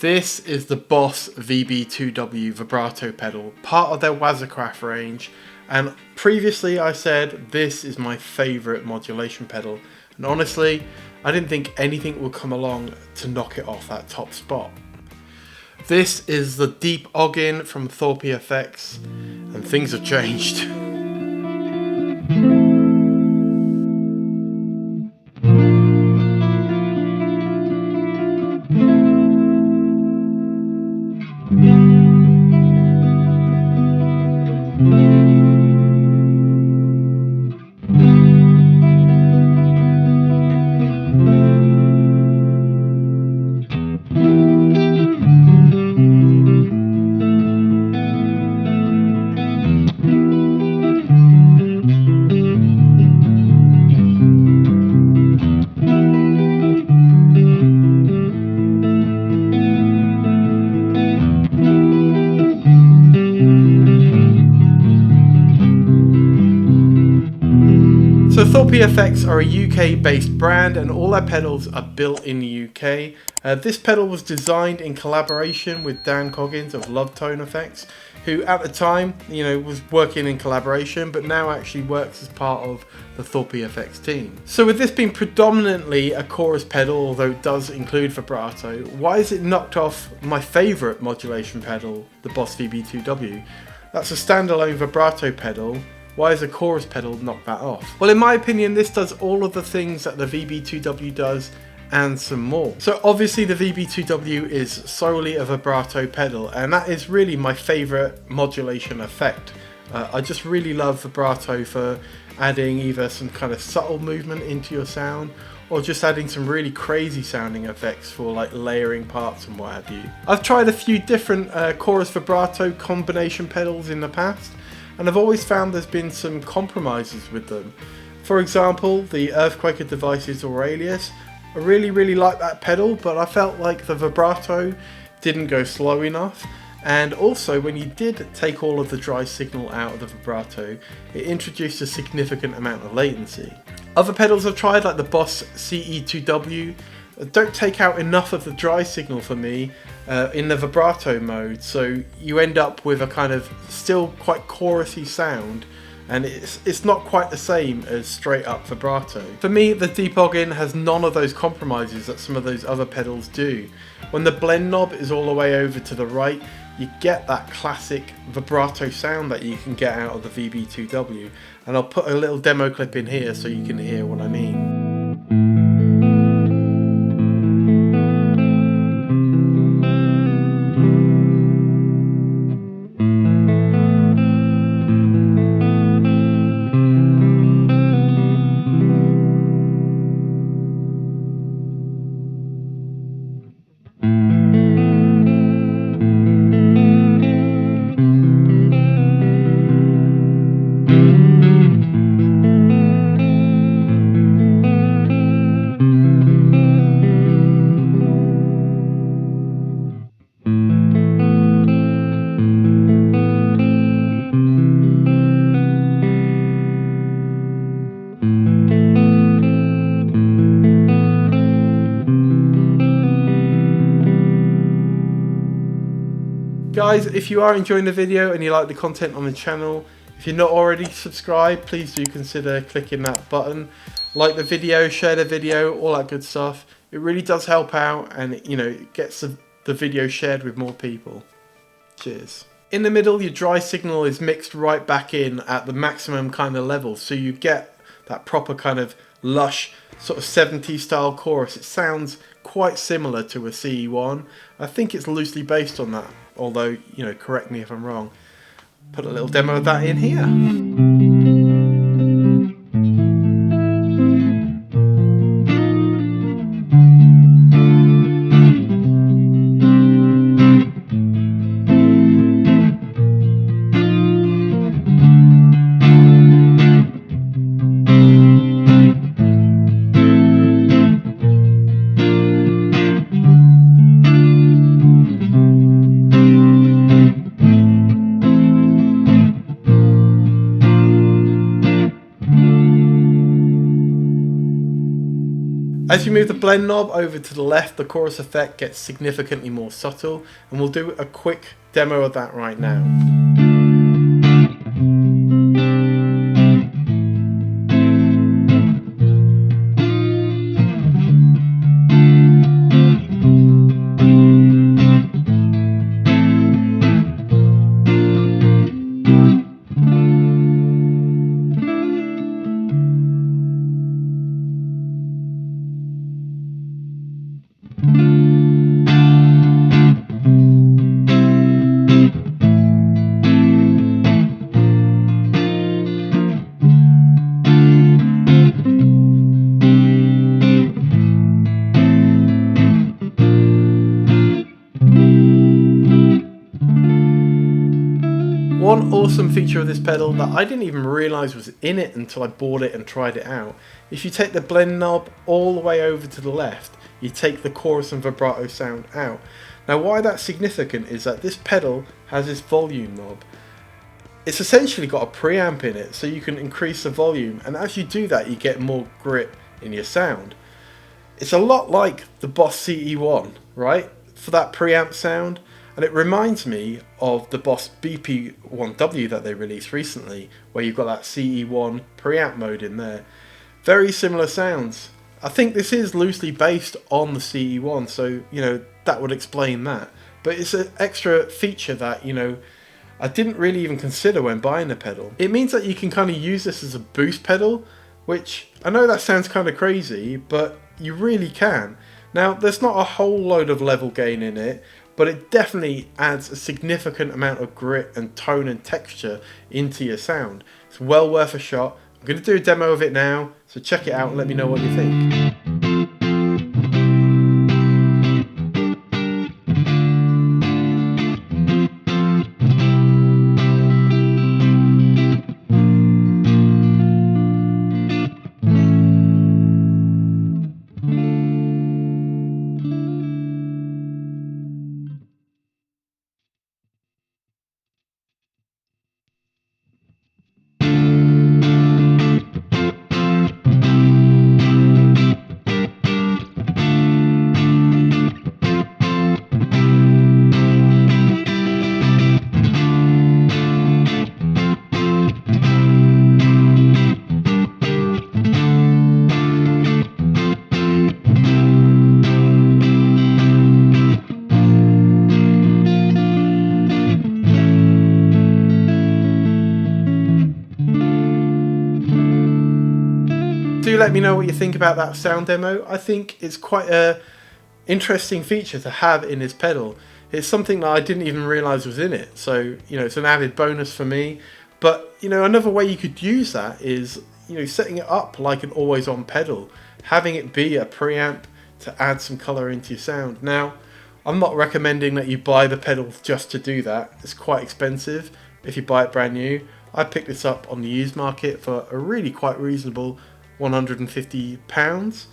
This is the Boss VB-2W Vibrato pedal, part of their Wazacraft range, and previously I said this is my favourite modulation pedal, and honestly I didn't think anything would come along to knock it off that top spot. This is the Deep Oggin from Thorpyfx, and things have changed. So Thorpyfx are a UK based brand and all their pedals are built in the UK. This pedal was designed in collaboration with Dan Coggins of Love Tone Effects, who at the time, was working in collaboration but now actually works as part of the Thorpyfx team. So with this being predominantly a chorus pedal, although it does include vibrato, why is it knocked off my favourite modulation pedal, the Boss VB-2W? That's a standalone vibrato pedal. Why is a chorus pedal knock that off? Well, in my opinion, this does all of the things that the VB-2W does and some more. So obviously the VB-2W is solely a vibrato pedal, and that is really my favourite modulation effect. I just really love vibrato for adding either some kind of subtle movement into your sound, or just adding some really crazy sounding effects for like layering parts and what have you. I've tried a few different chorus vibrato combination pedals in the past, and I've always found there's been some compromises with them. For example, the Earthquaker Devices Aurelius, I really like that pedal, but I felt like the vibrato didn't go slow enough, and also when you did take all of the dry signal out of the vibrato, it introduced a significant amount of latency. Other pedals I've tried, like the Boss CE2W, don't take out enough of the dry signal for me in the vibrato mode, so you end up with a kind of still quite chorusy sound, and it's not quite the same as straight up vibrato. For me, the Deep Oggin has none of those compromises that some of those other pedals do. When the blend knob is all the way over to the right, you get that classic vibrato sound that you can get out of the VB-2W, and I'll put a little demo clip in here so you can hear what I mean. Guys, if you are enjoying the video and you like the content on the channel, if you're not already subscribed, please do consider clicking that button. Like the video, share the video, all that good stuff. It really does help out, and it gets the video shared with more people. Cheers. In the middle, your dry signal is mixed right back in at the maximum kind of level, so you get that proper kind of lush sort of 70s style chorus. It sounds quite similar to a CE1. I think it's loosely based on that, although, correct me if I'm wrong. Put a little demo of that in here. As you move the blend knob over to the left, the chorus effect gets significantly more subtle, and we'll do a quick demo of that right now. One awesome feature of this pedal that I didn't even realise was in it until I bought it and tried it out. If you take the blend knob all the way over to the left, you take the chorus and vibrato sound out. Now why that's significant is that this pedal has this volume knob. It's essentially got a preamp in it, so you can increase the volume, and as you do that you get more grit in your sound. It's a lot like the Boss CE1, right, for that preamp sound. And it reminds me of the Boss VB-2W that they released recently, where you've got that CE1 preamp mode in there. Very similar sounds. I think this is loosely based on the CE1, so that would explain that. But it's an extra feature that I didn't really even consider when buying the pedal. It means that you can kind of use this as a boost pedal, which I know that sounds kind of crazy, but you really can. Now there's not a whole load of level gain in it, but it definitely adds a significant amount of grit and tone and texture into your sound. It's well worth a shot. I'm going to do a demo of it now, so check it out and let me know what you think. Do let me know what you think about that sound demo. I think it's quite a interesting feature to have in this pedal. It's something that I didn't even realise was in it, so it's an added bonus for me. But another way you could use that is setting it up like an always on pedal, having it be a preamp to add some colour into your sound. Now I'm not recommending that you buy the pedal just to do that. It's quite expensive if you buy it brand new. I picked this up on the used market for a really quite reasonable £150.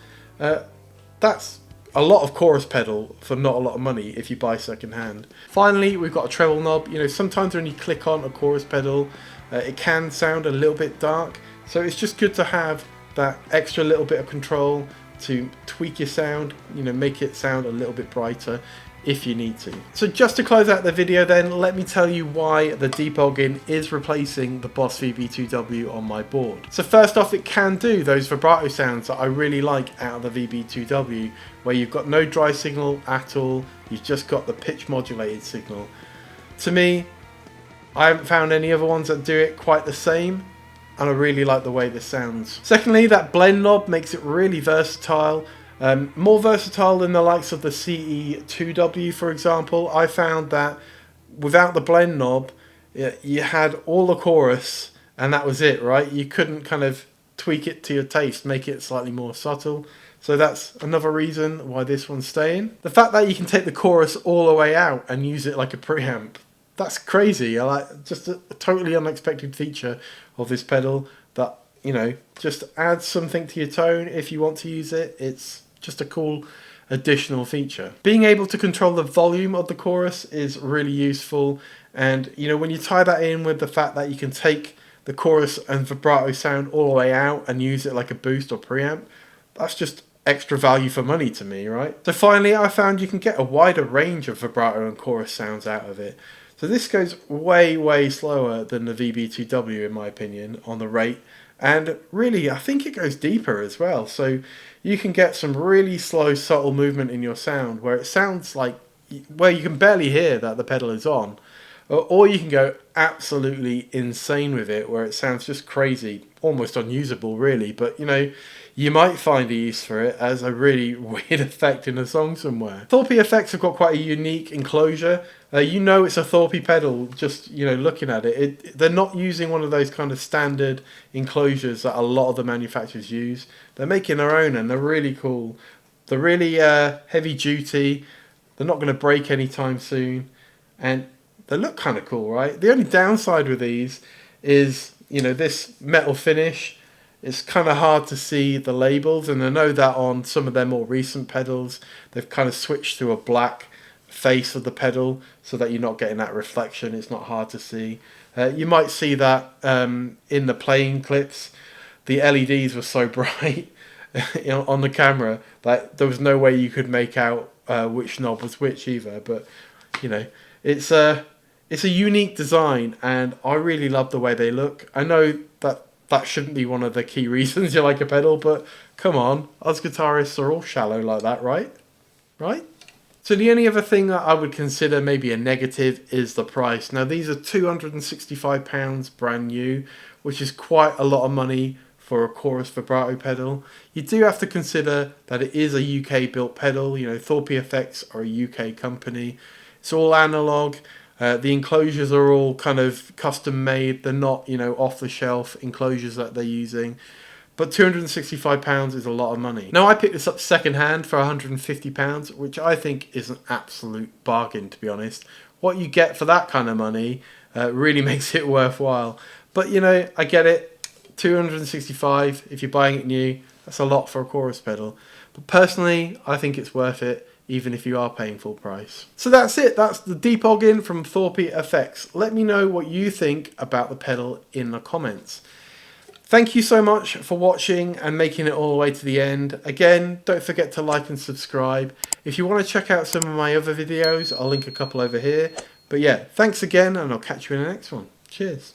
That's a lot of chorus pedal for not a lot of money if you buy second hand. Finally, we've got a treble knob. Sometimes when you click on a chorus pedal, it can sound a little bit dark, so it's just good to have that extra little bit of control to tweak your sound, make it sound a little bit brighter if you need to. So just to close out the video then, let me tell you why the Deep Oggin is replacing the Boss VB-2W on my board. So first off, it can do those vibrato sounds that I really like out of the VB-2W, where you've got no dry signal at all, you've just got the pitch modulated signal. To me, I haven't found any other ones that do it quite the same, and I really like the way this sounds. Secondly, that blend knob makes it really versatile. More versatile than the likes of the CE2W, for example. I found that without the blend knob, you had all the chorus and that was it, right? You couldn't kind of tweak it to your taste, make it slightly more subtle. So that's another reason why this one's staying. The fact that you can take the chorus all the way out and use it like a preamp, that's crazy. I like just a totally unexpected feature of this pedal that, just adds something to your tone if you want to use it. It's just a cool additional feature. Being able to control the volume of the chorus is really useful, and when you tie that in with the fact that you can take the chorus and vibrato sound all the way out and use it like a boost or preamp, that's just extra value for money to me, right? So finally, I found you can get a wider range of vibrato and chorus sounds out of it. So this goes way slower than the VB-2W in my opinion on the rate, and really I think it goes deeper as well. So you can get some really slow subtle movement in your sound where it sounds like, where you can barely hear that the pedal is on, or you can go absolutely insane with it where it sounds just crazy, almost unusable really, but you know, you might find a use for it as a really weird effect in a song somewhere. Thorpyfx have got quite a unique enclosure. You know it's a Thorpy pedal just, you know, looking at it. They're not using one of those kind of standard enclosures that a lot of the manufacturers use. They're making their own and they're really cool. They're really heavy duty. They're not going to break anytime soon. And they look kind of cool, right? The only downside with these is, you know, this metal finish. It's kind of hard to see the labels, and I know that on some of their more recent pedals they've kind of switched to a black face of the pedal so that you're not getting that reflection. It's not hard to see. You might see that in the playing clips. The LEDs were so bright you know, on the camera that there was no way you could make out which knob was which either. But you know, it's a unique design, and I really love the way they look. I know that shouldn't be one of the key reasons you like a pedal, but come on, us guitarists are all shallow like that, right? Right? So the only other thing that I would consider maybe a negative is the price. Now these are £265 brand new, which is quite a lot of money for a chorus vibrato pedal. You do have to consider that it is a UK built pedal. You know, Thorpyfx are a UK company. It's all analog. The enclosures are all kind of custom made. They're not, you know, off the shelf enclosures that they're using. But £265 is a lot of money. Now I picked this up second hand for £150, which I think is an absolute bargain, to be honest. What you get for that kind of money really makes it worthwhile. But you know, I get it. £265 if you're buying it new, that's a lot for a chorus pedal. But personally, I think it's worth it, even if you are paying full price. So that's it. That's the Deep Oggin from Thorpyfx. Let me know what you think about the pedal in the comments. Thank you so much for watching and making it all the way to the end. Again, don't forget to like and subscribe. If you want to check out some of my other videos, I'll link a couple over here. But yeah, thanks again, and I'll catch you in the next one. Cheers.